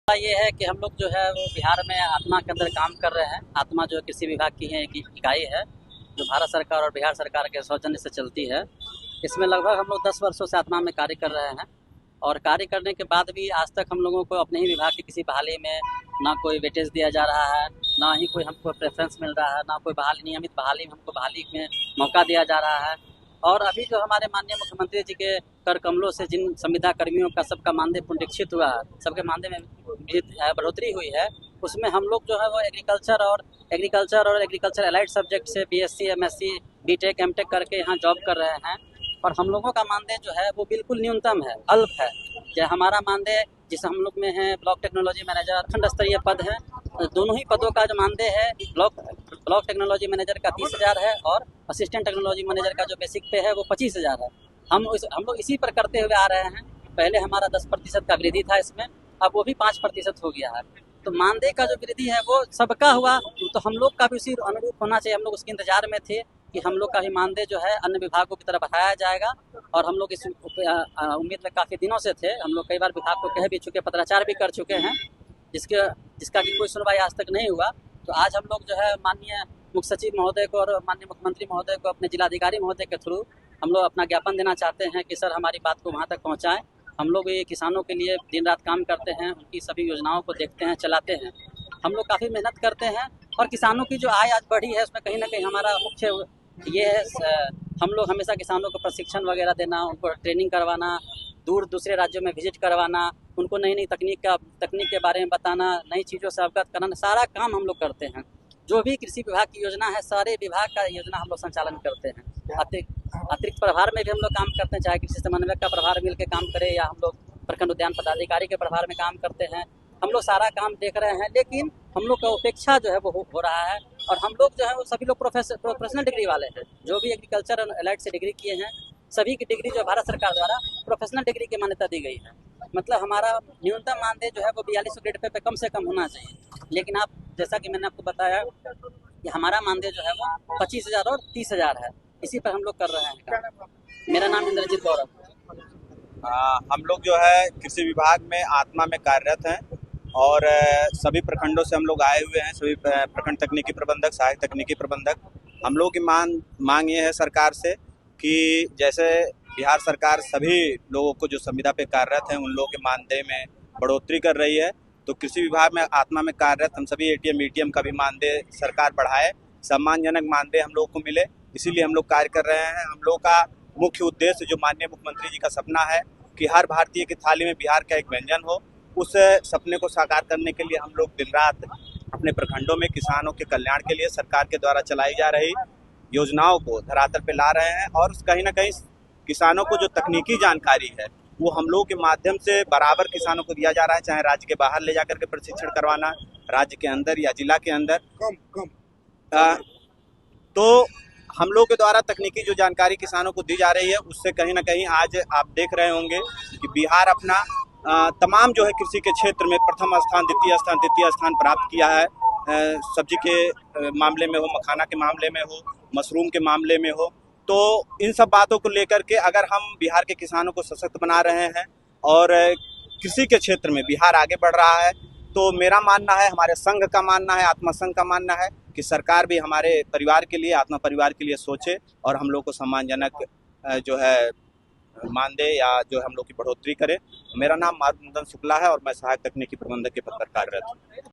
ये है कि हम लोग जो है वो बिहार में आत्मा के अंदर काम कर रहे हैं। आत्मा जो है कृषि विभाग की है, एक इकाई है जो भारत सरकार और बिहार सरकार के सौजन्य से चलती है। इसमें लगभग हम लोग 10 वर्षों से आत्मा में कार्य कर रहे हैं और कार्य करने के बाद भी आज तक हम लोगों को अपने ही विभाग की किसी बहाली में ना कोई वेटेज दिया जा रहा है, ना ही कोई हमको प्रेफरेंस मिल रहा है, ना कोई बहाली नियमित बहाली में हमको बहाली में मौका दिया जा रहा है। और अभी जो हमारे माननीय मुख्यमंत्री जी के कर कमलों से जिन संविदा कर्मियों का सबका मानदेय पुनरीक्षित हुआ है, सबके मानदेय में बढ़ोतरी हुई है, उसमें हम लोग जो है वो एग्रीकल्चर एलाइड सब्जेक्ट से बीएससी, एमएससी, बीटेक, एमटेक करके यहाँ जॉब कर रहे हैं। और हम लोगों का मानदेय जो है वो बिल्कुल न्यूनतम है, अल्प है। जो हमारा मानदेय जिस हम लोग में है ब्लॉक टेक्नोलॉजी मैनेजर, खंड स्तरीय पद है, दोनों ही पदों का जो मानदेय है ब्लॉक टेक्नोलॉजी मैनेजर का 30,000 है और असिस्टेंट टेक्नोलॉजी मैनेजर का जो बेसिक पे है वो 25,000 है। हम लोग इसी पर करते हुए आ रहे हैं। पहले हमारा 10% का वृद्धि था इसमें, अब वो भी 5% हो गया है। तो मानदेय का जो वृद्धि है वो सबका हुआ, तो हम लोग का भी उसी अनुरूप होना चाहिए। हम लोग उसके इंतजार में थे कि हम लोग का भी मानदेय जो है अन्य विभागों की तरफ बढ़ाया जाएगा। और हम लोग इस उम्मीद में काफ़ी दिनों से थे। हम लोग कई बार विभाग को कह भी चुके, पत्राचार भी कर चुके हैं, जिसका कि कोई सुनवाई आज तक नहीं हुआ। तो आज हम लोग जो है माननीय मुख्य सचिव महोदय को और माननीय मुख्यमंत्री महोदय को अपने जिलाधिकारी महोदय के थ्रू हम लोग अपना ज्ञापन देना चाहते हैं कि सर हमारी बात को वहाँ तक पहुँचाएँ। हम लोग ये किसानों के लिए दिन रात काम करते हैं, उनकी सभी योजनाओं को देखते हैं, चलाते हैं। हम लोग काफ़ी मेहनत करते हैं और किसानों की जो आय आज बढ़ी है उसमें कहीं ना कहीं हमारा मुख्य ये है। हम लोग हमेशा किसानों को प्रशिक्षण वगैरह देना, उनको ट्रेनिंग करवाना, दूसरे राज्यों में विजिट करवाना, उनको नई नई तकनीक के बारे में बताना, नई चीज़ों से अवगत कराना, सारा काम हम लोग करते हैं। जो भी कृषि विभाग की योजना है, सारे विभाग का योजना हम लोग संचालन करते हैं। अतिरिक्त प्रभार में भी हम लोग काम करते हैं, चाहे कृषि समन्वयक का प्रभार मिल के काम करे या हम लोग प्रखंड उद्यान पदाधिकारी के प्रभार में काम करते हैं। हम लोग सारा काम देख रहे हैं, लेकिन हम लोग का उपेक्षा जो है वो हो रहा है। और हम लोग जो है वो सभी लोग प्रोफेशनल डिग्री वाले हैं। जो भी एग्रीकल्चर एलाइड से डिग्री किए हैं, सभी की डिग्री जो भारत सरकार द्वारा प्रोफेशनल डिग्री की मान्यता दी गई है। मतलब हमारा न्यूनतम मानदेय जो है वो 4200 ग्रेड पे कम से कम होना चाहिए। लेकिन आप जैसा कि मैंने आपको बताया कि हमारा मानदेय जो है वो 25,000 और 30,000 है। इसी पर हम लोग कर रहे हैं। मेरा नाम इंद्रजीत गौरव। हम लोग जो है कृषि विभाग में आत्मा में कार्यरत हैं और सभी प्रखंडों से हम लोग आए हुए हैं। सभी प्रखंड तकनीकी प्रबंधक, सहायक तकनीकी प्रबंधक, हम लोग की मांग ये है सरकार से कि जैसे बिहार सरकार सभी लोगों को जो संविदा पे कार्यरत हैं उन लोगों के मानदेय में बढ़ोतरी कर रही है, तो कृषि विभाग में आत्मा में कार्यरत हम सभी एटीएम ईटीएम का भी मानदेय सरकार बढ़ाए, सम्मानजनक मानदेय हम लोग को मिले। इसीलिए हम लोग कार्य कर रहे हैं। हम लोग का मुख्य उद्देश्य जो माननीय मुख्यमंत्री जी का सपना है कि हर भारतीय की थाली में बिहार का एक व्यंजन हो, उस सपने को साकार करने के लिए हम लोग दिन रात अपने प्रखंडों में किसानों के कल्याण के लिए सरकार के द्वारा चलाई जा रही योजनाओं को धरातल पे ला रहे हैं। और कहीं ना कहीं किसानों को जो तकनीकी जानकारी है वो हम लोग के माध्यम से बराबर किसानों को दिया जा रहा है, चाहे राज्य के बाहर ले जाकर के प्रशिक्षण करवाना, राज्य के अंदर या जिला के अंदर तो हम लोग के द्वारा तकनीकी जो जानकारी किसानों को दी जा रही है, उससे कहीं ना कहीं आज आप देख रहे होंगे कि बिहार अपना तमाम जो है कृषि के क्षेत्र में प्रथम स्थान, द्वितीय स्थान प्राप्त किया है। सब्जी के मामले में हो, मखाना के मामले में हो, मशरूम के मामले में हो। तो इन सब बातों को लेकर के अगर हम बिहार के किसानों को सशक्त बना रहे हैं और कृषि के क्षेत्र में बिहार आगे बढ़ रहा है, तो मेरा मानना है, हमारे संघ का मानना है, आत्मा संघ का मानना है कि सरकार भी हमारे परिवार के लिए, आत्मा परिवार के लिए सोचे और हम लोग को सम्मानजनक जो है मानदेय या जो हम लोग की बढ़ोतरी करे। मेरा नाम मारुति नंदन शुक्ला है और मैं सहायक तकनीकी प्रबंधक के पद पर कार्यरत हूँ।